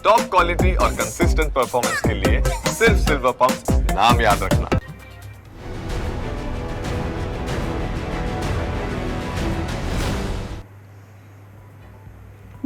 Top quality और consistent performance के लिए सिर्फ सिल्वर पंप नाम याद रखना।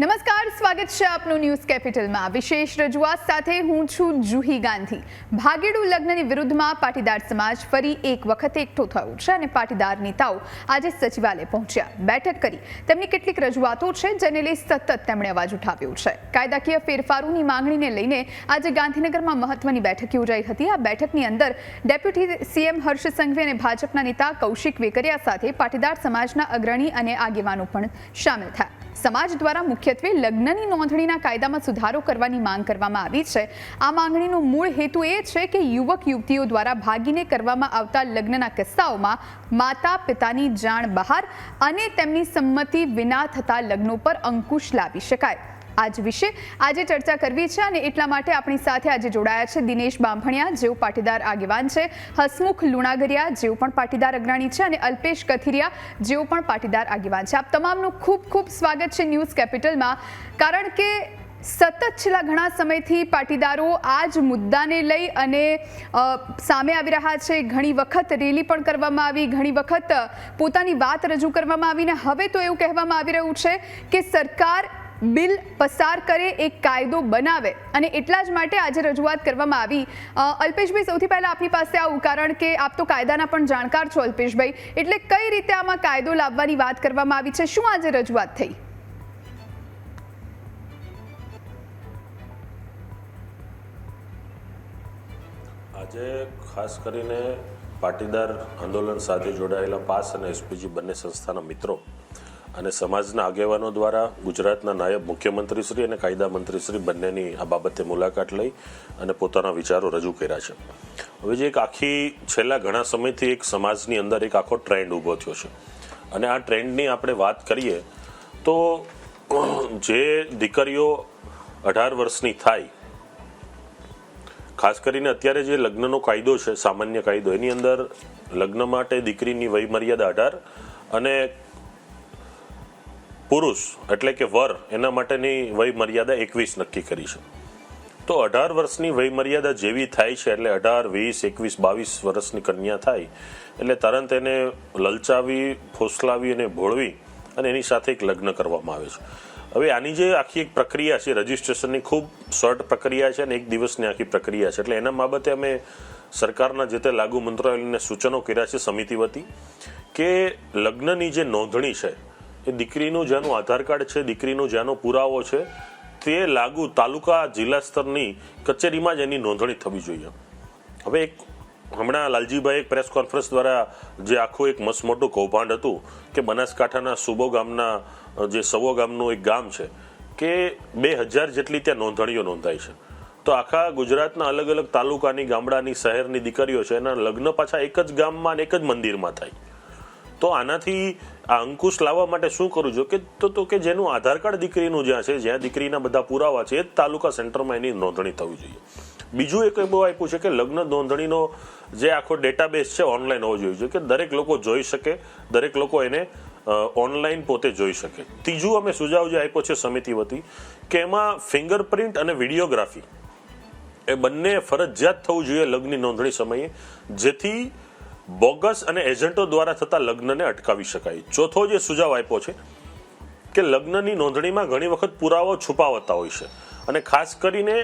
નમસ્કાર, સ્વાગત છે આપનું ન્યૂઝ કેપિટલમાં. વિશેષ રજૂઆત સાથે હું છું જુહી ગાંધી. ભાગેડુ લગ્નની વિરુદ્ધમાં પાટીદાર સમાજ ફરી એક વખત એકઠો થયો છે અને પાટીદાર નેતાઓ આજે સચિવાલય પહોંચ્યા, બેઠક કરી. તેમની કેટલીક રજૂઆતો છે જેને લઈ સતત તેમણે અવાજ ઉઠાવ્યો છે. કાયદાકીય ફેરફારોની માંગણીને લઈને આજે ગાંધીનગરમાં મહત્વની બેઠક યોજાઈ હતી. આ બેઠકની અંદર ડેપ્યુટી સીએમ હર્ષ સંઘવી અને ભાજપના નેતા કૌશિક વેકરિયા સાથે પાટીદાર સમાજના અગ્રણી અને આગેવાનો પણ સામેલ થયા. સમાજ દ્વારા મુખ્યત્વે લગ્નની નોંધણીના કાયદામાં સુધારો કરવાની માંગ કરવામાં આવી છે. આ માંગણીનો મૂળ હેતુ એ છે કે યુવક યુવતીઓ દ્વારા ભાગીને કરવામાં આવતા લગ્નના કિસ્સાઓમાં માતા પિતાની જાણ બહાર અને તેમની સંમતિ વિના થતા લગ્નો પર અંકુશ લાવી શકાય. આજ વિશે આજે ચર્ચા કરવી છે અને એટલા માટે આપણી સાથે આજે જોડાયા છે દિનેશ બાંભણિયા, જેઓ પાટીદાર આગેવાન છે, હસમુખ લુણાગરિયા, જેઓ પણ પાટીદાર અગ્રણી છે, અને અલ્પેશ કથિરિયા, જેઓ પણ પાટીદાર આગેવાન છે. આપ તમામનું ખૂબ ખૂબ સ્વાગત છે ન્યૂઝ કેપિટલમાં. કારણ કે સતત છેલ્લા ઘણા સમયથી પાટીદારો આ જ મુદ્દાને લઈ અને સામે આવી રહ્યા છે. ઘણી વખત રેલી પણ કરવામાં આવી, ઘણી વખત પોતાની વાત રજૂ કરવામાં આવી, અને હવે તો એવું કહેવામાં આવી રહ્યું છે કે સરકાર બિલ પસાર કરે, એક કાયદો બનાવે, અને એટલા જ માટે આજે રજૂઆત કરવામાં આવી. અલ્પેશભાઈ, સૌથી પહેલા આપની પાસે આવું, કારણ કે આપ તો કાયદાના પણ જાણકાર છો અલ્પેશભાઈ, એટલે કઈ રીતે આમાં કાયદો લાવવાની વાત કરવામાં આવી છે? શું આજે રજૂઆત થઈ? આજે ખાસ કરીને પાટીદાર આંદોલન સાથે જોડાયેલા પાસ અને એસપીજી બંને સંસ્થાના મિત્રો અને સમાજના આગેવાનો દ્વારા ગુજરાતના નાયબ મુખ્યમંત્રી શ્રી અને કાયદા મંત્રી શ્રી બંનેની આ બાબતે મુલાકાત લઈ અને પોતાના વિચારો રજૂ કર્યા છે. હવે જે એક આખી છેલ્લા ઘણા સમયથી એક સમાજની અંદર એક આખો ટ્રેન્ડ ઊભો થયો છે, અને આ ટ્રેન્ડની આપણે વાત કરીએ તો જે દીકરીઓ 18 વર્ષની થાય, ખાસ કરીને અત્યારે જે લગ્નનો કાયદો છે, સામાન્ય કાયદો, એની અંદર લગ્ન માટે દીકરીની વય મર્યાદા 18 અને પુરુષ એટલે કે વર એના માટેની વય મર્યાદા 21 નક્કી કરી છે. તો 18 વર્ષની વય મર્યાદા જેવી થાય છે, એટલે 18, 20, 21, 22 વર્ષની કન્યા થાય એટલે તરત એને લલચાવી, ફોસલાવી અને ભોળવી અને એની સાથે એક લગ્ન કરવામાં આવે છે. હવે આની જે આખી એક પ્રક્રિયા છે, રજીસ્ટ્રેશનની ખૂબ શોર્ટ પ્રક્રિયા છે અને એક દિવસની આખી પ્રક્રિયા છે. એટલે એના બાબતે અમે સરકારના જે તે લાગુ મંત્રાલયને સૂચનો કર્યા છે સમિતિ વતી કે લગ્નની જે નોંધણી છે, એ દીકરીનું જેનું આધાર કાર્ડ છે, દીકરીનો જેનો પુરાવો છે, તે લાગુ તાલુકા જિલ્લા સ્તરની કચેરીમાં જ એની નોંધણી થવી જોઈએ. હવે એક હમણાં લાલજીભાઈ એક પ્રેસ કોન્ફરન્સ દ્વારા જે આખું એક મસ્ત મોટું કૌભાંડ હતું કે બનાસકાંઠાના સુબો ગામના જે સવો ગામનું એક ગામ છે કે 2000 જેટલી ત્યાં નોંધણીઓ નોંધાઈ છે. તો આખા ગુજરાતના અલગ અલગ તાલુકાની, ગામડાની, શહેરની દીકરીઓ છે, એના લગ્ન પાછા એક જ ગામમાં એક જ મંદિરમાં થાય. તો આનાથી આ અંકુશ લાવવા માટે શું કરવું જોઈએ તો કે જેનું આધાર કાર્ડ દીકરીનું જ્યાં છે, જ્યાં દીકરીના બધા પુરાવા છે, એ જ તાલુકા સેન્ટરમાં એની નોંધણી થવી જોઈએ. બીજું એક એવું આપ્યું છે કે લગ્ન નોંધણીનો જે આખો ડેટાબેઝ છે ઓનલાઈન હોવો જોઈએ કે દરેક લોકો જોઈ શકે, દરેક લોકો એને ઓનલાઈન પોતે જોઈ શકે. ત્રીજું અમે સુઝાવ જે આપ્યો છે સમિતિ વતી કે એમાં ફિંગરપ્રિન્ટ અને વિડીયોગ્રાફી એ બંને ફરજિયાત થવું જોઈએ લગ્નની નોંધણી સમયે, જેથી બોગસ અને એજન્ટો દ્વારા થતા લગ્નને અટકાવી શકાય. ચોથો જે સુઝાવ આપ્યો છે કે લગ્નની નોંધણીમાં ઘણી વખત પુરાવો છુપાવતા હોય છે, અને ખાસ કરીને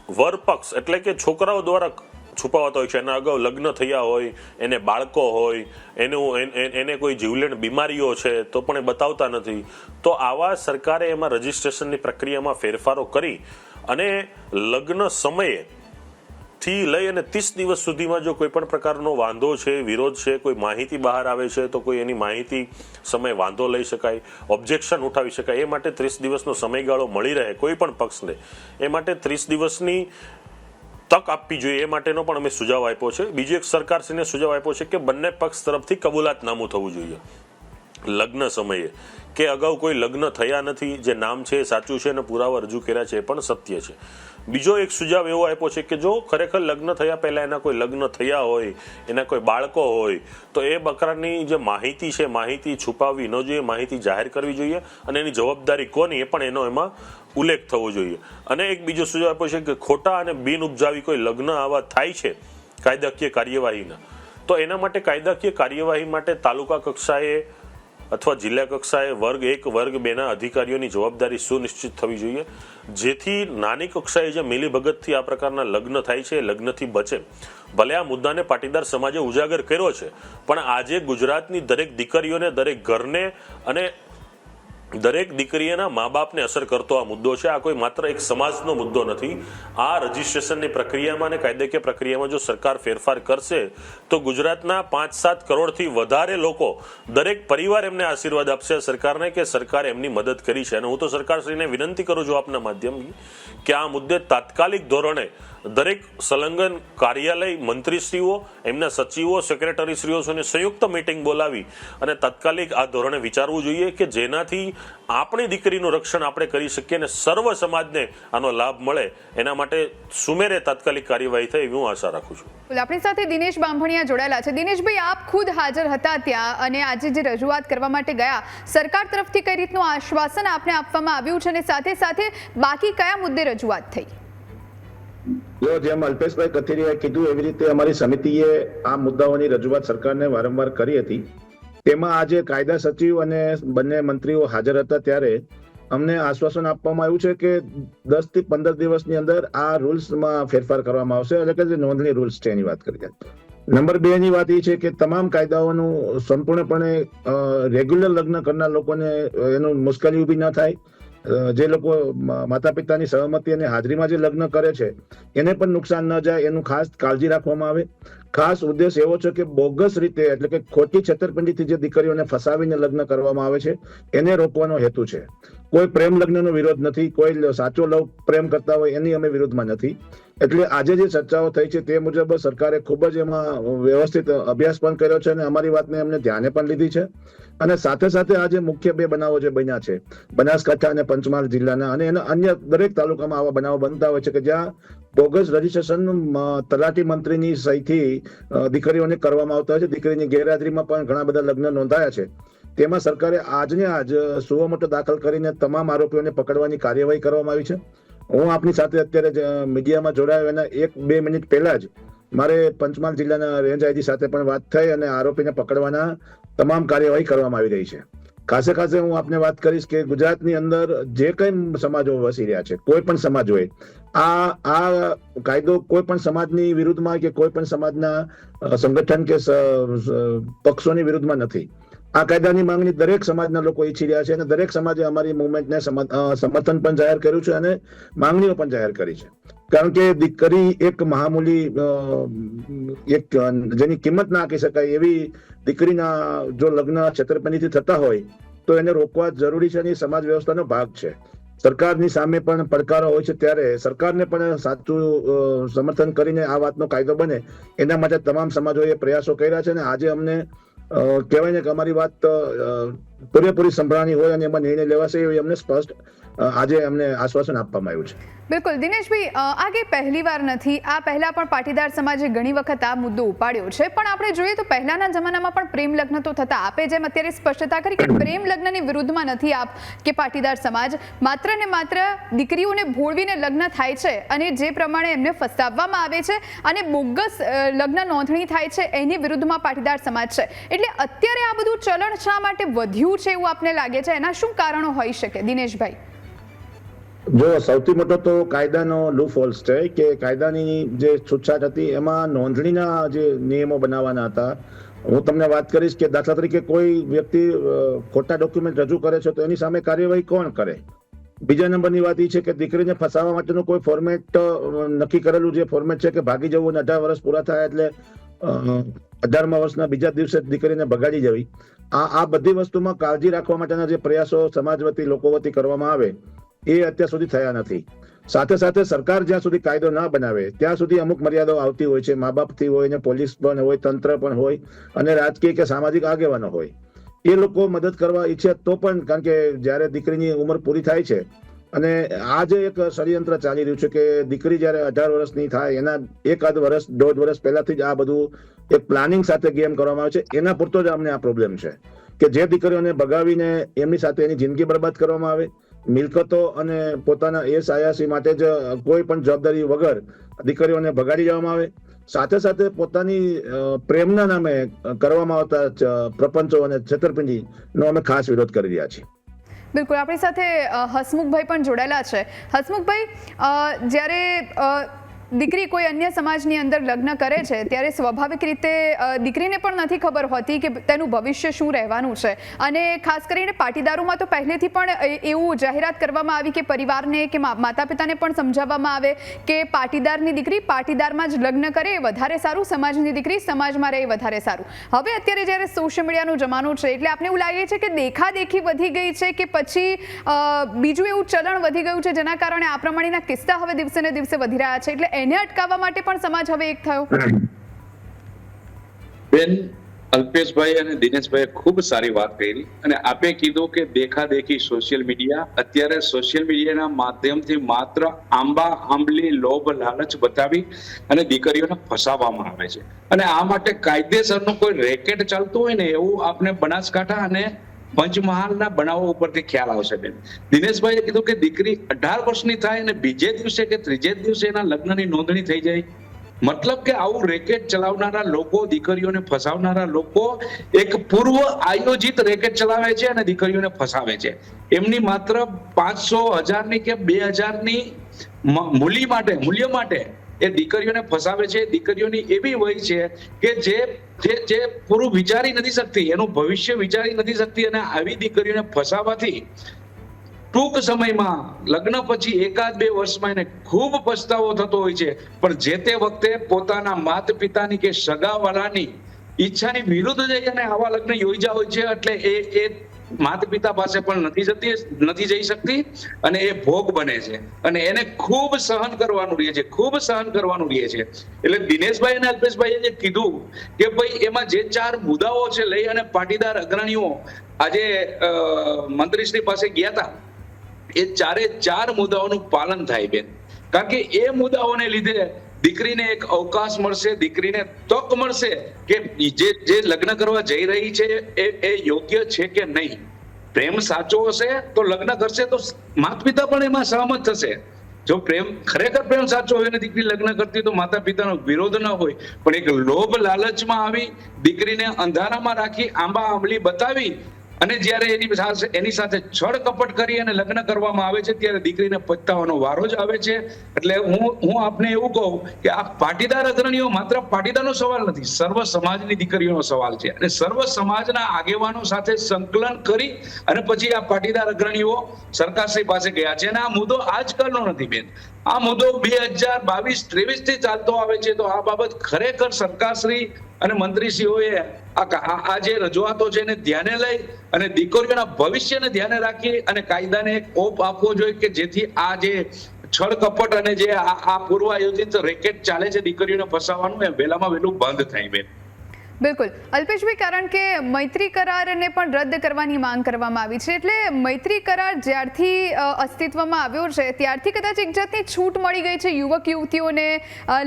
વરપક્ષ એટલે કે છોકરાઓ દ્વારા છુપાવતા હોય છે. એના અગાઉ લગ્ન થયા હોય, એને બાળકો હોય, એને કોઈ જીવલેણ બીમારીઓ છે તો પણ એ બતાવતા નથી. તો આવા સરકારે એમાં રજીસ્ટ્રેશનની પ્રક્રિયામાં ફેરફારો કરી અને લગ્ન સમયે થી લઈ અને 30 દિવસ સુધીમાં જો કોઈ પણ પ્રકારનો વાંધો છે, વિરોધ છે, કોઈ માહિતી બહાર આવે છે તો કોઈ એની માહિતી સમયે વાંધો લઈ શકાય, ઓબ્જેક્શન ઉઠાવી શકાય. એ માટે 30 દિવસનો સમયગાળો મળી રહે કોઈ પણ પક્ષને, એ માટે 30 દિવસની તક આપવી જોઈએ, એ માટેનો પણ અમે સુઝાવ આપ્યો છે. બીજો એક સરકારશ્રીને સુઝાવ આપ્યો છે કે બંને પક્ષ તરફથી કબૂલાતનામું થવું જોઈએ લગ્ન સમયે, કે અગાઉ કોઈ લગ્ન થયા નથી, જે નામ છે એ સાચું છે અને પુરાવા રજૂ કર્યા છે એ પણ સત્ય છે. બીજો એક સુઝાવ એવો આપ્યો છે કે જો ખરેખર લગ્ન થયા પહેલા એના કોઈ લગ્ન થયા હોય, એના કોઈ બાળકો હોય, તો એ બકરાની જે માહિતી છે, માહિતી છુપાવવી ન જોઈએ, માહિતી જાહેર કરવી જોઈએ, અને એની જવાબદારી કોની એ પણ એનો એમાં ઉલ્લેખ થવો જોઈએ. અને એક બીજો સુઝાવ આપ્યો છે કે ખોટા અને બિન ઉપજાવી કોઈ લગ્ન આવા થાય છે કાયદાકીય કાર્યવાહીના, તો એના માટે કાયદાકીય કાર્યવાહી માટે તાલુકા કક્ષાએ અથવા જિલ્લા કક્ષાએ વર્ગ 1 વર્ગ 2 ના અધિકારીઓની જવાબદારી સુનિશ્ચિત થવી જોઈએ, જેથી નાની કક્ષાએ જે મિલીભગતથી આ પ્રકારના લગ્ન થાય છે એ લગ્નથી બચે. ભલે આ મુદ્દાને પાટીદાર સમાજે ઉજાગર કર્યો છે, પણ આજે ગુજરાતની દરેક દીકરીઓને, દરેક ઘરને અને દરેક દીકરીના મા બાપને અસર કરતો આ મુદ્દો છે. આ કોઈ માત્ર એક સમાજનો મુદ્દો નથી. આ રજીસ્ટ્રેશનની પ્રક્રિયામાં અને કાયદાકીય પ્રક્રિયામાં જો સરકાર ફેરફાર કરશે તો ગુજરાતના 5-7 કરોડથી વધારે લોકો, દરેક પરિવાર એમને આશીર્વાદ આપશે સરકારને કે સરકારે એમની મદદ કરી છે. અને હું તો સરકારશ્રીને વિનંતી કરું છું આપના માધ્યમથી કે આ મુદ્દે તાત્કાલિક ધોરણે દરેક સંલગ્ન કાર્યાલય, મંત્રીશ્રીઓ, એમના સચિવો, સેક્રેટરીશ્રીઓને સંયુક્ત મીટિંગ બોલાવી અને તાત્કાલિક આ ધોરણે વિચારવું જોઈએ કે જેનાથી આપણી દીકરીનું રક્ષણ આપણે કરી શકીએ અને સર્વ સમાજને આનો લાભ મળે. એના માટે સુમેરે તાત્કાલિક કાર્યવાહી થાય એવી હું આશા રાખું છું. આપણી સાથે દિનેશ બાંભણિયા જોડાયેલા છે. દિનેશભાઈ, આપ ખુદ હાજર હતા ત્યાં અને આજે જે રજૂઆત કરવા માટે ગયા, સરકાર તરફથી કઈ રીતનું આશ્વાસન આપને આપવામાં આવ્યું છે અને સાથે સાથે બાકી કયા મુદ્દે રજૂઆત થઈ? જો જેમ અલ્પેશભાઈ કથિરિયાએ કીધું એવી રીતે અમારી સમિતિએ આ મુદ્દાઓની રજૂઆત સરકારને વારંવાર કરી હતી. તેમાં આજે કાયદા સચિવ અને બંને મંત્રીઓ હાજર હતા ત્યારે અમને આશ્વાસન આપવામાં આવ્યું છે કે 10 થી 15 દિવસની અંદર આ રૂલ્સમાં ફેરફાર કરવામાં આવશે, એટલે કે જે નોંધણી રૂલ્સ છે એની વાત કરીએ. નંબર 2 ની વાત એ છે કે તમામ કાયદાઓનું સંપૂર્ણપણે રેગ્યુલર લગ્ન કરનાર લોકોને એનું મુશ્કેલી ઊભી ન થાય. જે લોકો માતા પિતાની સહમતિ અને હાજરીમાં જે લગ્ન કરે છે એને પણ નુકસાન ન જાય એનું ખાસ કાળજી રાખવામાં આવે. ખાસ ઉદ્દેશ એવો છે કે બોગસ રીતે, એટલે કે ખોટી છેતરપિંડીથી જે દીકરીઓને ફસાવીને લગ્ન કરવામાં આવે છે એને રોકવાનો હેતુ છે. કોઈ પ્રેમ લગ્નનો વિરોધ નથી, કોઈ સાચો લવ પ્રેમ કરતા હોય એની અમે વિરોધમાં નથી. એટલે આજે જે ચર્ચાઓ થઈ છે તે મુજબ સરકારે ખૂબ જ એમાં વ્યવસ્થિત અભ્યાસ પણ કર્યો છે અને અમારી વાતને અમને ધ્યાને પણ લીધી છે. અને સાથે સાથે આજે મુખ્ય 2 બનાવો જે બન્યા છે, બનાસકાંઠા અને પંચમહાલ જિલ્લાના, અને એના અન્ય દરેક તાલુકામાં આવા બનાવો બનતા હોય છે કે જ્યાં બોગસ રજીસ્ટ્રેશન તલાટી મંત્રીની સહીથી દીકરીઓને કરવામાં આવતા હોય છે. દીકરીની ગેરહાજરીમાં પણ ઘણા બધા લગ્ન નોંધાયા છે. તેમાં સરકારે આજને આજ સુઓ મોટો દાખલ કરીને તમામ આરોપીઓને પકડવાની કાર્યવાહી કરવામાં આવી છે. હું આપની સાથે અત્યારે મીડિયામાં જોડાયો એના 1-2 મિનિટ પહેલા જ મારે પંચમહાલ જિલ્લાના રેન્જ આઈજી સાથે પણ વાત થઈ અને આરોપીને પકડવાના તમામ કાર્યવાહી કરવામાં આવી રહી છે. ખાસે હું આપને વાત કરીશ કે ગુજરાતની અંદર જે કઈ સમાજો વસી રહ્યા છે, કોઈ પણ સમાજ હોય, આ કાયદો કોઈ પણ સમાજની વિરુદ્ધમાં કે કોઈ પણ સમાજના સંગઠન કે પક્ષોની વિરુદ્ધમાં નથી. આ કાયદાની માંગણી દરેક સમાજના લોકો ઈચ્છી રહ્યા છે અને દરેક સમાજે અમારી મુવમેન્ટને સમર્થન પણ જાહેર કર્યું છે અને માંગણીઓ પણ જાહેર કરી છે. કારણ કે દીકરી એક મહામૂલી, એક જેની કિંમત ના આંકી શકાય એવી દીકરીના જો લગ્ન છેતરપિંડીથી થતા હોય તો એને રોકવા જરૂરી છે અને સમાજ વ્યવસ્થાનો ભાગ છે. સરકારની સામે પણ પડકારો હોય છે ત્યારે સરકારને પણ સાચું સમર્થન કરીને આ વાતનો કાયદો બને એના માટે તમામ સમાજોએ પ્રયાસો કર્યા છે. અને આજે અમને કહેવાય ને કે અમારી વાત પૂરેપૂરી સંભળાણી હોય અને એમાં નિર્ણય લેવાશે એવી અમને સ્પષ્ટ આજે અમને આશ્વાસન આપવામાં આવ્યું છે. બિલકુલ દિનેશભાઈ, આ કંઈ પહેલી વાર નથી. આ પહેલા પણ પાટીદાર સમાજે ઘણી વખત આ મુદ્દો ઉપાડ્યો છે, પણ આપણે જોઈએ તો પહેલાના જમાનામાં પણ પ્રેમ લગ્ન તો થતા. આપે જેમ અત્યારે સ્પષ્ટતા કરી કે પ્રેમ લગ્નની વિરુદ્ધમાં નથી આપ કે પાટીદાર સમાજ, માત્ર ને માત્ર દીકરીઓને ભોળવીને લગ્ન થાય છે અને જે પ્રમાણે એમને ફસાવવામાં આવે છે અને બોગસ લગ્ન નોંધણી થાય છે એની વિરુદ્ધમાં પાટીદાર સમાજ છે. એટલે અત્યારે આ બધું ચલણ શા માટે વધ્યું છે એવું આપને લાગે છે? એના શું કારણો હોઈ શકે દિનેશભાઈ? જો સૌથી મોટો તો કાયદાનો લૂપહોલ્સ છે કે કાયદાની જે છૂટછાટ હતી એમાં નોંધણીના જે નિયમો બનાવવાના હતા. હું તમને વાત કરીશ કે દાખલા તરીકે કોઈ વ્યક્તિ ખોટા ડોક્યુમેન્ટ રજૂ કરે છે તો એની સામે કાર્યવાહી કોણ કરે? બીજા નંબરની વાત એ છે કે દીકરીને ફસાવવા માટેનું કોઈ ફોર્મેટ નક્કી કરેલું જે ફોર્મેટ છે કે ભાગી જવું અને 18 વર્ષ પૂરા થાય એટલે 18મા વર્ષના બીજા દિવસે દીકરીને ભગાડી જવી. આ બધી વસ્તુમાં કાળજી રાખવા માટેના જે પ્રયાસો સમાજ વતી, લોકો વતી કરવામાં આવે એ અત્યાર સુધી થયા નથી. સાથે સાથે સરકાર જ્યાં સુધી કાયદો ના બનાવે ત્યાં સુધી અમુક મર્યાદાઓ આવતી હોય છે. મા બાપથી હોય ને પોલીસ પણ હોય, તંત્ર પણ હોય અને રાજકીય કે સામાજિક આગેવાનો હોય. એ લોકો મદદ કરવા ઈચ્છે તો પણ, કારણ કે જ્યારે દીકરીની ઉંમર પૂરી થાય છે અને આ જે એક ષડયંત્ર ચાલી રહ્યું છે કે દીકરી જ્યારે 18 વર્ષની થાય એના 1.5 વર્ષ 1.5 વર્ષ પહેલાથી જ આ બધું એક પ્લાનિંગ સાથે ગેમ કરવામાં આવે છે. એના પૂરતો જ અમને આ પ્રોબ્લેમ છે કે જે દીકરીઓને ભગાવીને એમની સાથે એની જિંદગી બરબાદ કરવામાં આવે, મિલકતો અને પોતાના એ આયાસી માટે જ કોઈ પણ જવાબદારી વગર દીકરીઓને ભગાડી જવામાં આવે, સાથે સાથે પોતાની પ્રેમના નામે કરવામાં આવતા પ્રપંચો અને છેતરપિંડીનો અમે ખાસ વિરોધ કરી રહ્યા છીએ. બિલકુલ, આપણી સાથે હસમુખભાઈ પણ જોડાયેલા છે. હસમુખભાઈ, જ્યારે દીકરી કોઈ અન્ય સમાજની અંદર લગ્ન કરે છે ત્યારે સ્વાભાવિક રીતે દીકરીને પણ નથી ખબર હોતી કે તેનું ભવિષ્ય શું રહેવાનું છે, અને ખાસ કરીને પાટીદારોમાં તો પહેલેથી પણ એવું જાહેરાત કરવામાં આવી કે પરિવારને કે માતા પિતાને પણ સમજાવવામાં આવે કે પાટીદારની દીકરી પાટીદારમાં જ લગ્ન કરે એ વધારે સારું, સમાજની દીકરી સમાજમાં રહે એ વધારે સારું. હવે અત્યારે જ્યારે સોશિયલ મીડિયાનો જમાનો છે એટલે આપને એવું લાગે છે કે દેખાદેખી વધી ગઈ છે કે પછી બીજું એવું ચલણ વધી ગયું છે જેના કારણે આ પ્રમાણેના કિસ્સા હવે દિવસે ને દિવસે વધી રહ્યા છે, એટલે એને અટકાવવા માટે પણ સમાજ હવે એક થયો? બેન, અલ્પેશભાઈ અને દિનેશભાઈએ ખૂબ સારી વાત કરી, અને આપે કીધું કે દેખાદેખી સોશિયલ મીડિયા, અત્યારે સોશિયલ મીડિયાના માધ્યમથી માત્ર આંબા આંબલી લોભ લાલચ બતાવી અને દીકરીઓને ફસાવવામાં આવે છે, અને આ માટે કાયદેસરનું કોઈ રેકેટ ચાલતું હોય ને એવું આપણે બનાસકાંઠા અને પંચમહાલના બનાવો ઉપરથી ખ્યાલ આવશે. બેન, દિનેશભાઈએ કીધું કે દીકરી 18 વર્ષની થાય અને બીજે દિવસે કે ત્રીજે દિવસે એના લગ્નની નોંધણી થઈ જાય, મતલબ કે આવું રેકેટ ચલાવનારા લોકો, દીકરીઓને ફસાવનારા લોકો એક પૂર્વ આયોજિત રેકેટ ચલાવે છે અને દીકરીઓને ફસાવે છે. એમની માત્ર 500, 1000ની કે 2000ની મૂલ્ય માટે એ દીકરીઓને ફસાવે છે. દીકરીઓની એવી વય છે કે જે પૂરું વિચારી નથી શકતી, એનું ભવિષ્ય વિચારી નથી શકતી, અને આવી દીકરીઓને ફસાવાથી ટૂંક સમયમાં લગ્ન પછી 1-2 વર્ષમાં એને ખૂબ પછતાવો થતો હોય છે, પણ જે તે વખતે પોતાના માતા પિતાની કે સગાવાલાની ઈચ્છાની વિરુદ્ધ જઈ અને આવા લગ્ન યોજ્યા હોય છે, એટલે એ માતા પિતા પાસે પણ નથી જઈ શકતી અને એ ભોગ બને છે, અને એને ખૂબ સહન કરવાનું રહે છે, ખૂબ સહન કરવાનું રહે છે. એટલે દિનેશભાઈ અને અલ્પેશભાઈએ જે કીધું કે ભાઈ એમાં જે 4 મુદ્દાઓ છે લઈ અને પાટીદાર અગ્રણીઓ આજે મંત્રીશ્રી પાસે ગયા હતા, એ 4 મુદ્દાઓનું પાલન થાય. બેન, કારણ કે એ મુદ્દાઓને લીધે દીકરીને એક અવકાશ મળશે, દીકરીને તક મળશે કે જે લગ્ન કરવા જઈ રહી છે એ યોગ્ય છે કે નહીં. પ્રેમ સાચો હશે તો લગ્ન કરશે તો માતા પિતા પણ એમાં સહમત થશે. જો ખરેખર પ્રેમ સાચો હોય અને દીકરી લગ્ન કરતી તો માતા પિતાનો વિરોધ ન હોય, પણ એક લોભ લાલચમાં આવી દીકરીને અંધારામાં રાખી આંબા આંબલી બતાવી અને જ્યારે એની સાથે છળ કપટ કરી અને લગ્ન કરવામાં આવે છે ત્યારે દીકરીને પછતાવાનો વારો જ આવે છે. એટલે હું આપને એવું કહું કે આ પાટીદાર અગ્રણીઓ માત્ર પાટીદારનો સવાલ નથી, સર્વ સમાજની દીકરીઓનો સવાલ છે, અને સર્વ સમાજના આગેવાનો સાથે સંકલન કરી અને પછી આ પાટીદાર અગ્રણીઓ સરકારશ્રી પાસે ગયા છે. અને આ મુદ્દો આજકાલનો નથી. બેન, આ મુદ્દો 2022-23 થી ચાલતો આવે છે. તો આ બાબત ખરેખર સરકારશ્રી અને મંત્રીશ્રીઓએ આ જે રજૂઆતો છે એને ધ્યાને લઈ અને દીકરીઓના ભવિષ્યને ધ્યાને રાખી અને કાયદાને એક ઓપ આપવો જોઈએ કે જેથી આ જે છળ કપટ અને જે આ પૂર્વ આયોજિત રેકેટ ચાલે છે દીકરીઓને ફસાવવાનું, એ વહેલામાં વહેલું બંધ થાય. બેન, બિલકુલ અલ્પેશભાઈ, કારણ કે મૈત્રી કરારને પણ રદ કરવાની માંગ કરવામાં આવી છે, એટલે મૈત્રી કરાર જ્યારથી અસ્તિત્વમાં આવ્યો છે ત્યારથી કદાચ એક જાતની છૂટ મળી ગઈ છે યુવક યુવતીઓને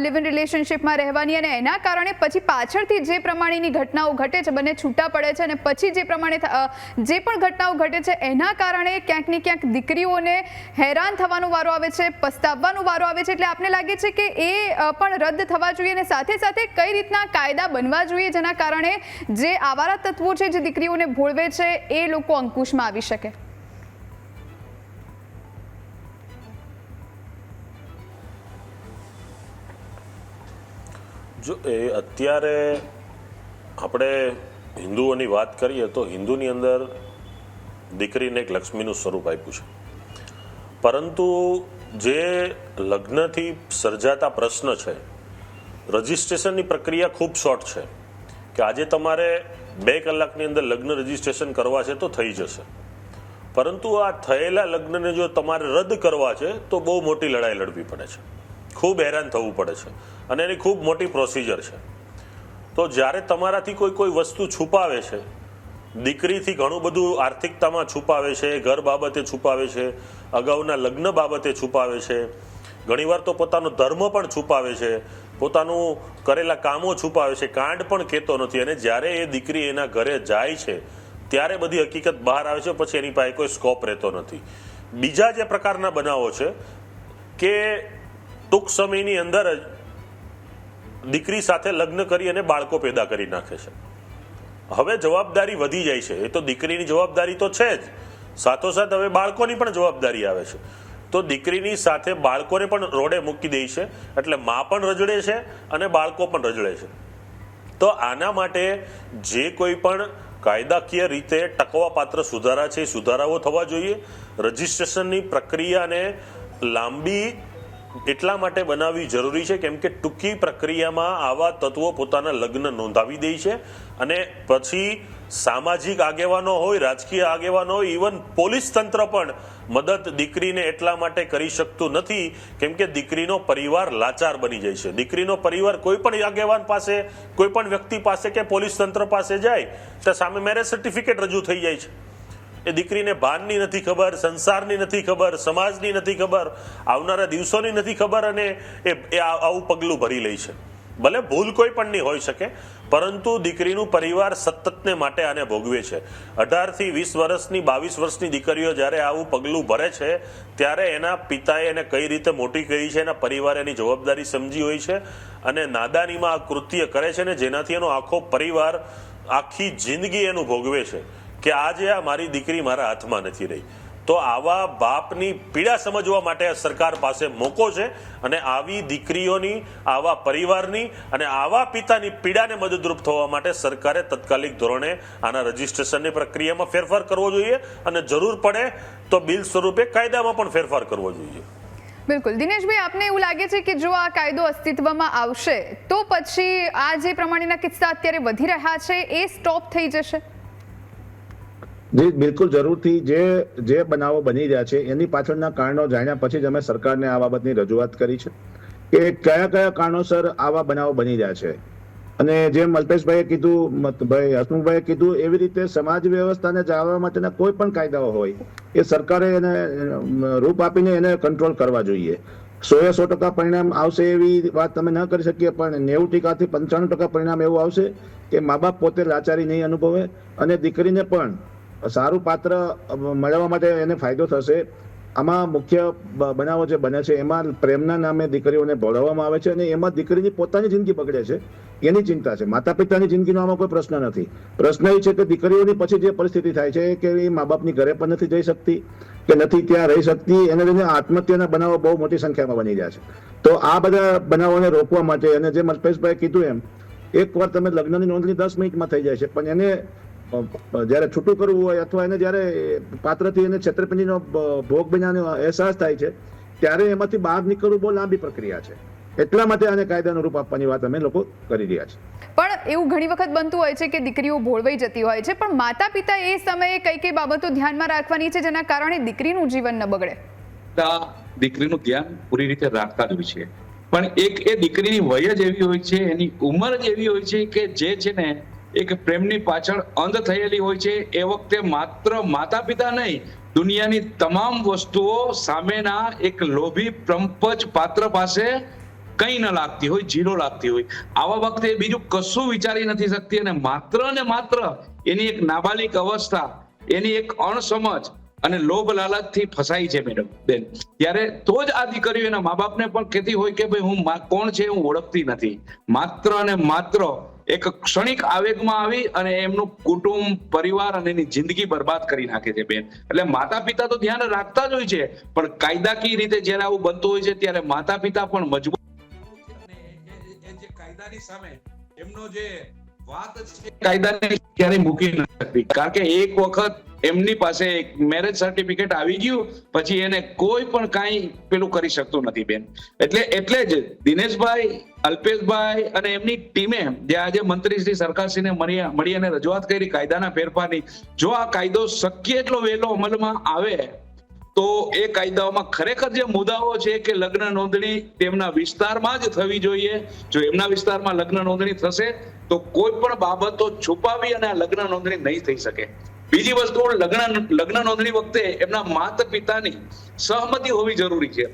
લિવ ઇન રિલેશનશિપમાં રહેવાની, અને એના કારણે પછી પાછળથી જે પ્રમાણેની ઘટનાઓ ઘટે છે, બંને છૂટા પડે છે, અને પછી જે પ્રમાણે જે પણ ઘટનાઓ ઘટે છે એના કારણે ક્યાંક ને ક્યાંક દીકરીઓને હેરાન થવાનો વારો આવે છે, પસ્તાવવાનો વારો આવે છે. એટલે આપને લાગે છે કે એ પણ રદ થવા જોઈએ, અને સાથે સાથે કઈ રીતના કાયદા બનવા જોઈએ જેના કારણે જે આવારા તત્વો છે જે દીકરીઓને ભોળવે છે એ લોકો અંકુશમાં આવી શકે? જો એ અત્યારે આપણે હિન્દુઓની વાત કરીએ તો હિન્દુની અંદર દીકરીને એક લક્ષ્મીનું સ્વરૂપ આપ્યું છે, પરંતુ જે લગ્નથી સર્જાતા પ્રશ્ન છે, રજિસ્ટ્રેશનની પ્રક્રિયા ખૂબ શોર્ટ છે કે આજે તમારે 2 કલાકની અંદર લગ્ન રજિસ્ટ્રેશન કરવા છે તો થઈ જશે, પરંતુ આ થયેલા લગ્નને જો તમારે રદ કરવા છે તો બહુ મોટી લડાઈ લડવી પડે છે, ખૂબ હેરાન થવું પડે છે, અને એની ખૂબ મોટી પ્રોસિજર છે. તો જ્યારે તમારાથી કોઈ વસ્તુ છુપાવે છે, દીકરીથી ઘણું બધું આર્થિકતામાં છુપાવે છે, ઘર બાબતે છુપાવે છે, અગાઉના લગ્ન બાબતે છુપાવે છે, ઘણીવાર તો પોતાનો ધર્મ પણ છુપાવે છે, પોતાનું કરેલા કામો છુપાવે છે, કાંડ પણ કહેતો નથી, અને જ્યારે એ દીકરી એના ઘરે જાય છે ત્યારે બધી હકીકત બહાર આવે છે, પછી એની પાસે કોઈ સ્કોપ રહેતો નથી. બીજા જે પ્રકારના બનાવો છે કે ટૂંક સમયની અંદર જ દીકરી સાથે લગ્ન કરી અને બાળકો પેદા કરી નાખે છે. હવે જવાબદારી વધી જાય છે. એ તો દીકરીની જવાબદારી તો છે જ, સાથોસાથ હવે બાળકોની પણ જવાબદારી આવે છે. તો દીકરીની સાથે બાળકોને પણ રોડે મૂકી દે છે, એટલે મા પણ રજડે છે અને બાળકો પણ રજડે છે. તો આના માટે જે કોઈ પણ કાયદાકીય રીતે ટકવાપાત્ર સુધારા છે એ સુધારાઓ થવા જોઈએ. રજિસ્ટ્રેશનની પ્રક્રિયાને લાંબી એટલા માટે બનાવવી જરૂરી છે કેમ કે ટૂંકી પ્રક્રિયામાં આવા તત્વો પોતાના લગ્ન નોંધાવી દે છે અને પછી સામાજિક આગેવાનો હોય, રાજકીય આગેવાનો હોય, ઇવન પોલીસ તંત્ર પણ મદદ દીકરીને એટલા માટે કરી શકતું નથી કેમ કે દીકરીનો પરિવાર લાચાર બની જાય છે. દીકરીનો પરિવાર કોઈ પણ આગેવાન પાસે, કોઈ પણ વ્યક્તિ પાસે કે પોલીસ તંત્ર પાસે જાય તો સામે મેરેજ સર્ટિફિકેટ રજૂ થઈ જાય છે. એ દીકરીને ભાનની નથી ખબર, સંસારની નથી ખબર, સમાજની નથી ખબર, આવનારા દિવસોની નથી ખબર અને એ આવું પગલું ભરી લે છે. ભલે ભૂલ કોઈ પણ નહીં હોઈ શકે, પરંતુ દીકરીનું પરિવાર સતતને માટે આને ભોગવે છે. 18 થી 20 વર્ષની, 22 વર્ષની દીકરીઓ જ્યારે આવું પગલું ભરે છે ત્યારે એના પિતાએ એને કઈ રીતે મોટી કરી છે, એના પરિવારે એની જવાબદારી સમજી હોય છે અને નાદાનીમાં આ કૃત્ય કરે છે ને જેનાથી એનો આખો પરિવાર આખી જિંદગી એનું ભોગવે છે કે આજે આ મારી દીકરી મારા હાથમાં નથી રહી. તો આવા બાપની પીડા સમજવા માટે સરકાર પાસે મોકો છે અને આવી દીકરીઓની, આવા પરિવારની અને આવા પિતાની પીડાને મદદરૂપ થવા માટે સરકારે તત્કાલિક ધોરણે આના રજીસ્ટ્રેશનની પ્રક્રિયામાં ફેરફાર કરવો જોઈએ અને જરૂર પડે તો બિલ સ્વરૂપે કાયદામાં પણ ફેરફાર કરવો જોઈએ. બિલકુલ. દિનેશભાઈ, આપને એવું લાગે છે કે જો આ કાયદો અસ્તિત્વમાં આવશે તો પછી આ જે પ્રમાણેના કિસ્સા અત્યારે વધી રહ્યા છે એ સ્ટોપ થઈ જશે? જી બિલકુલ, જરૂરથી જે બનાવો બની રહ્યા છે એની પાછળના કારણો જાણ્યા પછી જ અમે સરકારને આ બાબતની રજૂઆત કરી છે કે કયા કયા કારણોસર આવા બનાવો બની રહ્યા છે. અને જેમ અલ્પેશભાઈએ કીધું, ભાઈ હસમુખભાઈએ કીધું, એવી રીતે સમાજ વ્યવસ્થાને જાળવવા માટેના કોઈ પણ કાયદાઓ હોય એ સરકારે એને રૂપ આપીને એને કંટ્રોલ કરવા જોઈએ. 100% પરિણામ આવશે એવી વાત તમે ન કરી શકીએ, પણ 90% થી 95% પરિણામ એવું આવશે કે મા બાપ પોતે લાચારી નહીં અનુભવે અને દીકરીને પણ સારું પાત્ર મેળવવા માટે એને ફાયદો થશે. આમાં મુખ્ય બનાવો જે બને છે એમાં પ્રેમના નામે દીકરીઓને ભોળવવામાં આવે છે અને એમાં દીકરીની પોતાની જિંદગી બગડે છે, એની ચિંતા છે. માતા પિતાની જિંદગીનો આમાં કોઈ પ્રશ્ન નથી. પ્રશ્ન એ છે કે દીકરીઓની પછી જે પરિસ્થિતિ થાય છે કે એ મા બાપની ઘરે પણ નથી જઈ શકતી કે નથી ત્યાં રહી શકતી, એને લઈને આત્મહત્યાના બનાવો બહુ મોટી સંખ્યામાં બની રહ્યા છે. તો આ બધા બનાવોને રોકવા માટે, અને જેમ અલ્પેશભાઈ કીધું એમ, એકવાર તમે લગ્નની નોંધણી 10 મિનિટમાં થઈ જાય છે, પણ એને જયારે છૂટું કરવું હોય અથવા એને જયારે પાત્રથી એને છેતરપિંડીનો ભોગ બન્યાનો અહેસાસ થાય છે ત્યારે એમાંથી બહાર નીકળવું બહુ લાંબી પ્રક્રિયા છે. એટલા માટે આને કાયદાનું રૂપ આપવાની વાત અમે લોકો કરી રહ્યા છીએ. પણ એવું ઘણી વખત બનતું હોય છે કે દીકરીઓ ભોળવાઈ જતી હોય છે, પણ માતા પિતા એ સમયે કઈ કઈ બાબતો ધ્યાનમાં રાખવાની છે જેના કારણે દીકરીનું જીવન ન બગડે? દીકરીનું ધ્યાન પૂરી રીતે રાખતા જ હોય છે, પણ એ દીકરીની વય જ એવી હોય છે, એની ઉંમર જ એવી હોય છે કે જે છે ને એક પ્રેમની પાછળ અંધ થયેલી હોય છે. એ વખતે માત્ર માતા પિતા નહીં, દુનિયાની તમામ વસ્તુઓ સામેના એક લોભી પ્રપંચ પાત્ર પાસે કંઈ ન લાગતી હોય, જીરો લાગતી હોય. આવા વખતે બીજું કશું વિચારી નથી શકતી અને માત્ર એની એક નાબાલિક અવસ્થા, એની એક અણસમજ અને લોભ લાલચથી ફસાઈ છે મેડમ બેન. ત્યારે તો જ આ દીકરીઓ એના મા બાપને પણ કહેતી હોય કે ભાઈ હું કોણ છે હું ઓળખતી નથી. માત્ર અને માત્ર એક ક્ષણિક આવેગમાં આવી અને એમનું કુટુંબ, પરિવાર અને એની જિંદગી બરબાદ કરી નાખે છે બેન. એટલે માતા પિતા તો ધ્યાન રાખતા જ હોય છે, પણ કાયદાકીય રીતે જ્યારે આવું બનતું હોય છે ત્યારે માતા પિતા પણ મજબૂત જે કાયદાની સામે એમનો જે વાત છે કાયદાને ક્યારે મૂકી ન શકતી, કારણ કે એક વખત એમની પાસે એક મેરેજ સર્ટિફિકેટ આવી ગયું પછી એને કોઈ પણ કાંઈ પેલું કરી શકતું નથી બેન. એટલે જ દિનેશભાઈ, અલ્પેશભાઈ અને એમની ટીમે જે આજે મંત્રીશ્રી, સરકારશ્રીને મળી અને રજૂઆત કરી કાયદાના ફેરફારની, જો આ કાયદો શક્ય એટલો વહેલો અમલમાં આવે તો એ કાયદાઓમાં ખરેખર જે મુદ્દાઓ છે કે લગ્ન નોંધણી તેમના વિસ્તારમાં જ થવી જોઈએ. જો એમના વિસ્તારમાં લગ્ન નોંધણી થશે તો કોઈ પણ બાબતો છુપાવી અને આ લગ્ન નોંધણી નહીં થઈ શકે. બીજી વસ્તુ, લગ્ન નોંધણી વખતે એમના માતા પિતાની સહમતિ હોવી જરૂરી છે.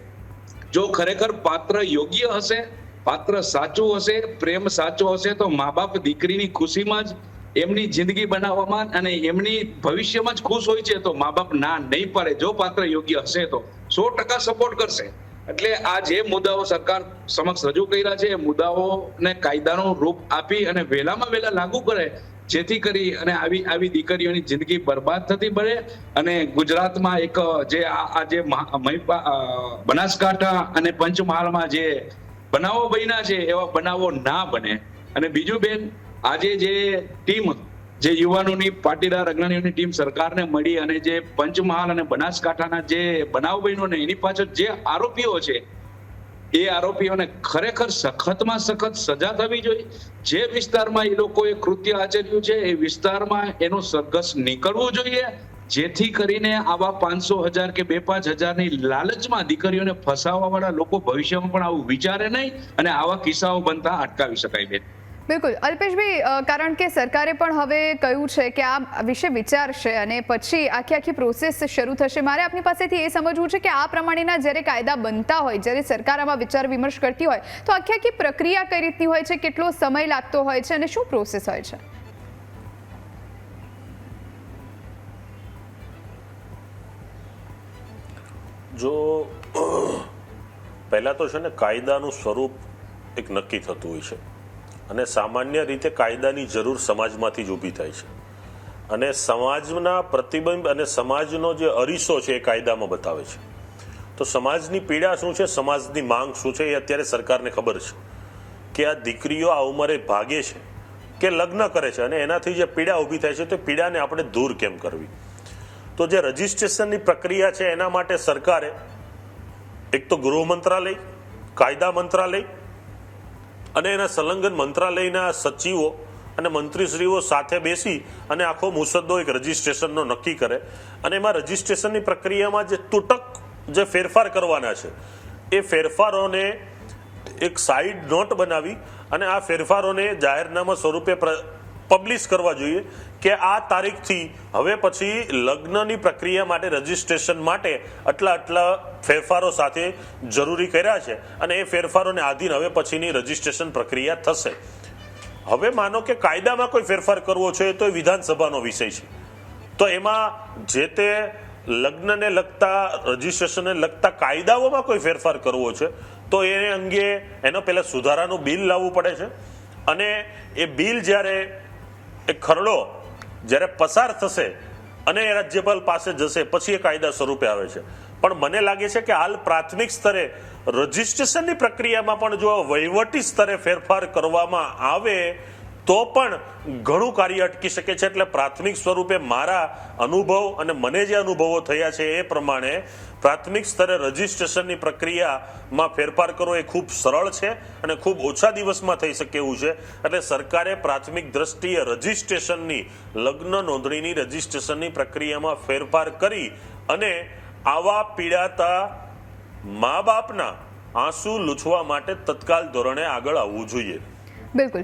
જો ખરેખર પાત્ર યોગ્ય હશે, પાત્ર સાચું હશે, પ્રેમ સાચો હશે તો મા બાપ દીકરીની ખુશીમાં જ એમની જિંદગી બનાવવામાં અને એમની ભવિષ્યમાં જ ખુશ હોય છે તો મા બાપ ના નહીં પાડે, જો પાત્ર યોગ્ય હશે તો 100% સપોર્ટ કરશે. એટલે આ જે મુદ્દાઓ સરકાર સમક્ષ રજૂ કર્યા છે એ મુદ્દાઓને કાયદાનું રૂપ આપી અને વહેલામાં વહેલા લાગુ કરે, જેથી કરી અને આવી દીકરીઓની જિંદગી બરબાદ થતી બને અને ગુજરાતમાં એક જે આ જે બનાસકાંઠા અને પંચમહાલમાં જે બનાવો બન્યા છે એવા બનાવો ના બને. અને બીજું બેન, આજે જે ટીમ, જે યુવાનોની પાટીદાર અગ્રણીઓની ટીમ સરકારને મળી અને જે પંચમહાલ અને બનાસકાંઠાના જે બનાવ બન્યો ને એની પાછળ જે આરોપીઓ છે એ આરોપીઓને ખરેખર સખતમાં સખત સજા થવી જોઈએ. જે વિસ્તારમાં એ લોકોએ કૃત્ય આચર્યું છે એ વિસ્તારમાં એનું સરઘસ નીકળવું જોઈએ, જેથી કરીને આવા 500,000 કે 2-5,000 લાલચમાં દીકરીઓને ફસાવવા વાળા લોકો ભવિષ્યમાં પણ આવું વિચારે નહીં અને આવા કિસ્સાઓ બનતા અટકાવી શકાય બેન. બિલકુલ અલ્પેશભાઈ, કારણ કે સરકારે પણ હવે કહ્યું છે કે આ વિશે વિચારશે અને પછી આખી પ્રોસેસ શરૂ થશે. મારે આપની પાસેથી એ સમજવું છે કે આ પ્રમાણેના જ્યારે કાયદા બનતા હોય, જ્યારે સરકાર આમાં વિચાર વિમર્શ કરતી હોય તો આખી પ્રક્રિયા કઈ રીતની હોય છે, કેટલો સમય લાગતો હોય છે અને શું પ્રોસેસ હોય છે? જો પહેલા તો છે ને, કાયદાનું સ્વરૂપ એક નક્કી થતું હોય છે અને સામાન્ય રીતે કાયદાની જરૂર સમાજમાંથી જ ઊભી થાય છે અને સમાજના પ્રતિબિંબ અને સમાજનો જે અરીસો છે એ કાયદામાં બતાવે છે. તો સમાજની પીડા શું છે, સમાજની માંગ શું છે, એ અત્યારે સરકારને ખબર છે કે આ દીકરીઓ આ ઉંમરે ભાગે છે કે લગ્ન કરે છે અને એનાથી જે પીડા ઊભી થાય છે તો પીડાને આપણે દૂર કેમ કરવી. તો જે રજિસ્ટ્રેશનની પ્રક્રિયા છે એના માટે સરકારે એક તો ગૃહ મંત્રાલય, કાયદા મંત્રાલય અને એના સંલગ્ન મંત્રાલયના સચિવો અને મંત્રીશ્રીઓ સાથે બેસી અને આખો મુસદ્દો એક રજિસ્ટ્રેશનનો નક્કી કરે અને એમાં રજિસ્ટ્રેશનની પ્રક્રિયામાં જે તૂટક જે ફેરફાર કરવાના છે એ ફેરફારોને એક સાઇડ નોટ બનાવી અને આ ફેરફારોને જાહેરનામા સ્વરૂપે પબ્લિશ કરવા જોઈએ કે આ તારીખથી હવે પછી લગ્નની પ્રક્રિયા માટે રજિસ્ટ્રેશન માટે આટલા ફેરફારો સાથે જરૂરી કર્યા છે અને એ ફેરફારોને આધીન હવે પછીની રજિસ્ટ્રેશન પ્રક્રિયા થશે. હવે માનો કે કાયદામાં કોઈ ફેરફાર કરવો છે તો એ વિધાનસભાનો વિષય છે, તો એમાં જે તે લગ્નને લગતા, રજિસ્ટ્રેશનને લગતા કાયદાઓમાં કોઈ ફેરફાર કરવો છે તો એ અંગે એનો પહેલા સુધારાનું બિલ લાવવું પડે છે અને એ બિલ જ્યારે એ ખરડો જ્યારે પસાર થશે અને રાજ્યપાલ પાસે જશે પછી એ કાયદા સ્વરૂપે આવે છે. પણ મને લાગે છે કે હાલ પ્રાથમિક સ્તરે રજિસ્ટ્રેશનની પ્રક્રિયામાં પણ જો વહીવટી સ્તરે ફેરફાર કરવામાં આવે તો પણ ઘણું કાર્ય અટકી શકે છે. એટલે પ્રાથમિક સ્વરૂપે મારા અનુભવ અને મને જે અનુભવો થયા છે એ પ્રમાણે પ્રાથમિક સ્તરે રજિસ્ટ્રેશનની પ્રક્રિયામાં ફેરફાર કરવો એ ખૂબ સરળ છે અને ખૂબ ઓછા દિવસમાં થઈ શકે એવું છે. એટલે સરકારે પ્રાથમિક દ્રષ્ટિએ રજિસ્ટ્રેશનની, લગ્ન નોંધણીની રજિસ્ટ્રેશનની પ્રક્રિયામાં ફેરફાર કરી અને આવા પીડાતા મા બાપના આંસુ લૂછવા માટે તત્કાલ ધોરણે આગળ આવવું જોઈએ. બિલકુલ.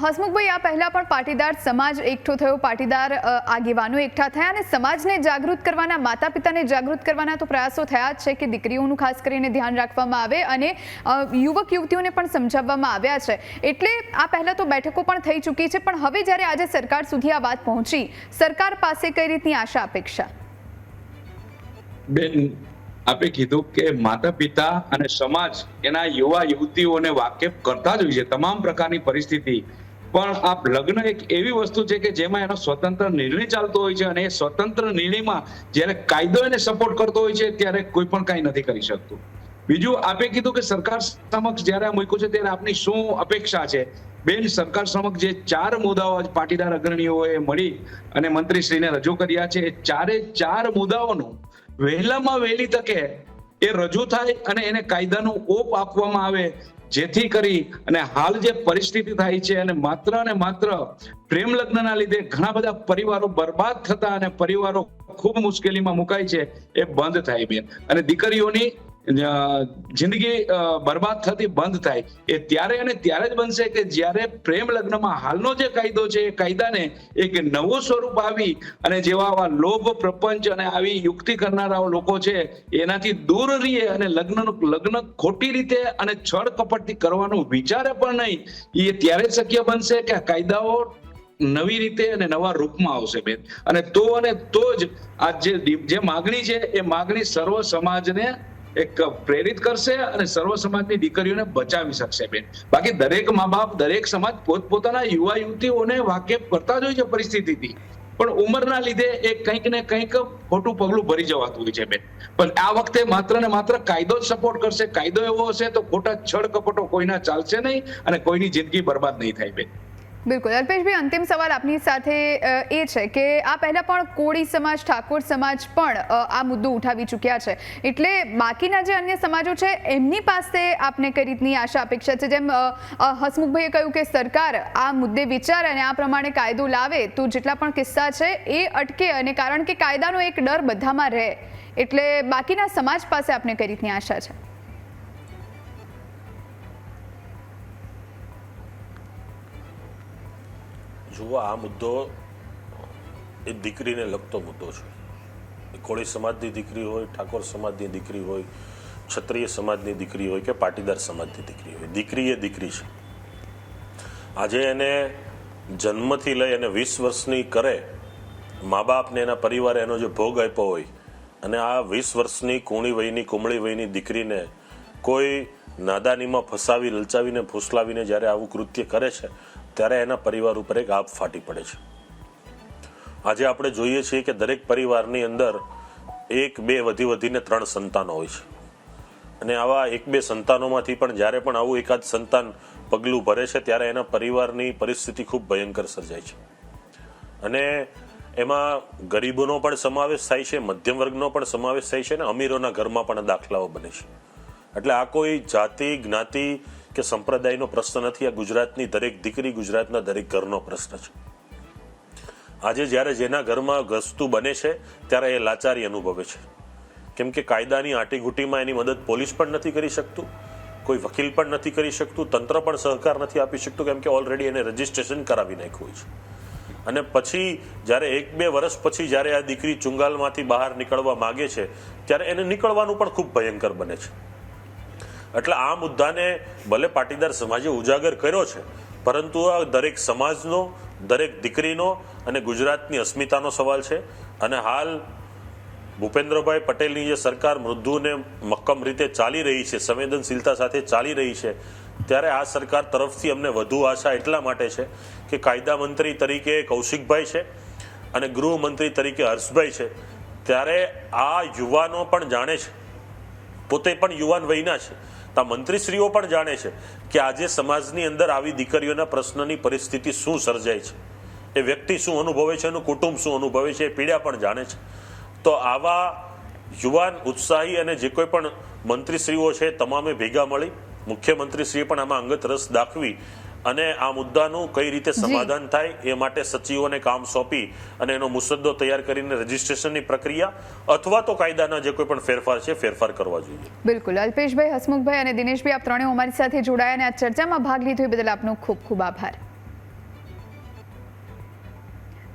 હસમુખભાઈ, આ પહેલા પણ પાટીદાર સમાજ એકઠો થયો, પાટીદાર આગેવાનો એકઠા થયા અને સમાજને જાગૃત કરવાના, માતા પિતાને જાગૃત કરવાના તો પ્રયાસો થયા જ છે કે દીકરીઓનું ખાસ કરીને ધ્યાન રાખવામાં આવે અને યુવક યુવતીઓને પણ સમજાવવામાં આવ્યા છે. એટલે આ પહેલા તો બેઠકો પણ થઈ ચૂકી છે, પણ હવે જ્યારે આજે સરકાર સુધી આ વાત પહોંચી, સરકાર પાસે કઈ રીતની આશા અપેક્ષા? બેન, આપે કીધું કે માતા પિતા અને સમાજ એના યુવા યુવતીઓને વાકેફ કરતા જ હોય છે તમામ પ્રકારની પરિસ્થિતિ. પણ આ લગ્ન એક એવી વસ્તુ છે કે જેમાં એનો સ્વતંત્ર નિર્ણય ચાલતો હોય છે અને એ સ્વતંત્ર નિર્ણયમાં જ્યારે કાયદો એને સપોર્ટ કરતો હોય છે ત્યારે કોઈ પણ કાંઈ નથી કરી શકતું. બીજું, આપે કીધું કે સરકાર સમક્ષ જ્યારે આ મૂક્યું છે ત્યારે આપની શું અપેક્ષા છે? બેન, સરકાર સમક્ષ જે 4 મુદ્દાઓ પાટીદાર અગ્રણીઓએ મળી અને મંત્રીશ્રીને રજૂ કર્યા છે, એ 4 મુદ્દાઓનું વહેલામાં વહેલી તકે એ રજૂ થાય અને એને કાયદાનું ઓપ આપવામાં આવે, જેથી કરી અને હાલ જે પરિસ્થિતિ થાય છે અને માત્ર પ્રેમ લગ્નના લીધે ઘણા બધા પરિવારો બરબાદ થતા અને પરિવારો ખૂબ મુશ્કેલીમાં મુકાય છે એ બંધ થાય બેન. અને દીકરીઓની જિંદગી બરબાદ થતી બંધ થાય એ ત્યારે અને ત્યારે જ બનશે કે જ્યારે પ્રેમ લગ્નમાં હાલનો જે કાયદો છે એ કાયદાને એક નવું સ્વરૂપ આવી અને જેવા આવા લોભ પ્રપંચ અને આવી યુક્તિ કરનારાઓ લોકો છે એનાથી દૂર રહીએ અને લગ્ન ખોટી રીતે અને છળ કપટથી કરવાનું વિચારે પણ નહીં, એ ત્યારે શક્ય બનશે કે આ કાયદાઓ નવી રીતે અને નવા રૂપમાં આવશે બેન. અને તો જ આ જે માગણી છે એ માગણી સર્વ સમાજને એક પ્રેરિત કરશે અને સર્વ સમાજની દીકરીઓને બચાવી શકશે બેન. બાકી દરેક મા બાપ, દરેક સમાજ પોતપોતાના યુવા યુવતીઓને વાકેફ કરતા જ હોય છે પરિસ્થિતિથી, પણ ઉંમરના લીધે એ કંઈક ને કંઈક ખોટું પગલું ભરી જવાતું હોય છે બેન. પણ આ વખતે માત્ર ને માત્ર કાયદો જ સપોર્ટ કરશે. કાયદો એવો હશે તો ખોટા છળ કપટો કોઈના ચાલશે નહીં અને કોઈની જિંદગી બરબાદ નહીં થાય બેન. બિલકુલ. અલ્પેશભાઈ, અંતિમ સવાલ આપની સાથે એ છે કે આ પહેલા પણ કોળી સમાજ, ઠાકોર સમાજ પણ આ મુદ્દો ઉઠાવી ચૂક્યા છે, એટલે બાકીના જે અન્ય સમાજો છે એમની પાસે આપને કઈ રીતની આશા અપેક્ષા છે? જેમ હસમુખભાઈએ કહ્યું કે સરકાર આ મુદ્દે વિચારે અને આ પ્રમાણે કાયદો લાવે તો જેટલા પણ કિસ્સા છે એ અટકે, અને કારણ કે કાયદાનો એક ડર બધામાં રહે, એટલે બાકીના સમાજ પાસે આપને કઈ રીતની આશા છે? જુઓ, આ મુદ્દો એ દીકરીને લગતો મુદ્દો છે. એ કોળી સમાજની દીકરી હોય, ઠાકોર સમાજની દીકરી હોય, ક્ષત્રિય સમાજની દીકરી હોય કે પાટીદાર સમાજની દીકરી હોય, દીકરી એ દીકરી છે. આજે એને જન્મથી લઈ અને 20 વર્ષની કરે, મા બાપને એના પરિવારે એનો જે ભોગ આપ્યો હોય, અને આ 20 વર્ષની કુણી વયની, કુમળી વયની દીકરીને કોઈ નાદાનીમાં ફસાવી, લલચાવીને, ફૂસલાવીને જ્યારે આવું કૃત્ય કરે છે ત્યારે એના પરિવાર ઉપર એક આપ ફાટી પડે છે. આજે આપણે જોઈએ છીએ કે દરેક પરિવારની અંદર 1, 2 વધીને 3 સંતાનો હોય છે, અને આવા 1, 2 સંતાનોમાંથી પણ જ્યારે પણ આવું એકાદ સંતાન પગલું ભરે છે ત્યારે એના પરિવારની પરિસ્થિતિ ખૂબ ભયંકર સર્જાય છે. અને એમાં ગરીબોનો પણ સમાવેશ થાય છે, મધ્યમ વર્ગનો પણ સમાવેશ થાય છે, અને અમીરોના ઘરમાં પણ દાખલાઓ બને છે. એટલે આ કોઈ જાતિ, જ્ઞાતિ કે સંપ્રદાયનો પ્રશ્ન નથી. આ ગુજરાતની દરેક દીકરી, ગુજરાતના દરેક ઘરનો પ્રશ્ન છે. આજે જ્યારે જેના ઘરમાં ગસ્તું બને છે ત્યારે એ લાચારી અનુભવે છે, કેમ કે કાયદાની આટીઘૂટીમાં એની મદદ પોલીસ પણ નથી કરી શકતું, કોઈ વકીલ પણ નથી કરી શકતું, તંત્ર પણ સહકાર નથી આપી શકતું, કેમ કે ઓલરેડી એને રજીસ્ટ્રેશન કરાવી નાખ્યું છે. અને પછી જ્યારે 1-2 વર્ષ પછી જ્યારે આ દીકરી ચુંગાલમાંથી બહાર નીકળવા માગે છે ત્યારે એને નીકળવાનું પણ ખૂબ ભયંકર બને છે. એટલે આ મુદ્દાને ભલે પાટીદાર સમાજે ઉજાગર કર્યો છે, પરંતુ આ દરેક સમાજનો, દરેક દીકરીનો અને ગુજરાતની અસ્મિતાનો સવાલ છે. અને હાલ ભૂપેન્દ્રભાઈ પટેલની જે સરકાર મૃદુ અને મક્કમ રીતે ચાલી રહી છે, સંવેદનશીલતા સાથે ચાલી રહી છે, ત્યારે આ સરકાર તરફથી અમને વધુ આશા એટલા માટે છે કે કાયદા મંત્રી તરીકે કૌશિકભાઈ છે અને ગૃહમંત્રી તરીકે હર્ષભાઈ છે. ત્યારે આ યુવાનો પણ જાણે છે, પોતે પણ યુવાન વયના છે, આ મંત્રીશ્રીઓ પણ જાણે છે કે આજે સમાજની અંદર આવી દીકરીઓના પ્રશ્નની પરિસ્થિતિ શું સર્જાય છે, એ વ્યક્તિ શું અનુભવે છે, એનું કુટુંબ શું અનુભવે છે, એ પીડા પણ જાણે છે. તો આવા યુવાન, ઉત્સાહી અને જે કોઈ પણ મંત્રીશ્રીઓ છે તમામે ભેગા મળી, મુખ્યમંત્રીશ્રીએ પણ આમાં અંગત રસ દાખવી અને આ મુદ્દાનું કઈ રીતે સમાધાન થાય એ માટે સચિવોને કામ સોંપી અને એનો મુસદ્દો તૈયાર કરીને રજીસ્ટ્રેશનની પ્રક્રિયા અથવા તો કાયદાના જે કોઈ પણ ફેરફાર છે ફેરફાર કરવા જોઈએ. બિલકુલ. અલ્પેશભાઈ, હસમુખભાઈ અને દિનેશભાઈ, આપ ત્રણેય અમારી સાથે જોડાયા અને આ ચર્ચામાં ભાગ લીધો એ બદલ આપનો ખૂબ ખૂબ આભાર.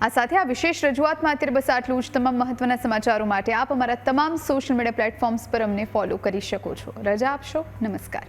આ સાથે આ વિશેષ રજૂઆતમાં અત્યારે બસ આટલું જ. તમામ મહત્વના સમાચારો માટે આપ અમારા તમામ સોશિયલ મીડિયા પ્લેટફોર્મ્સ પર અમને ફોલો કરી શકો છો. રજા આપશો. નમસ્કાર.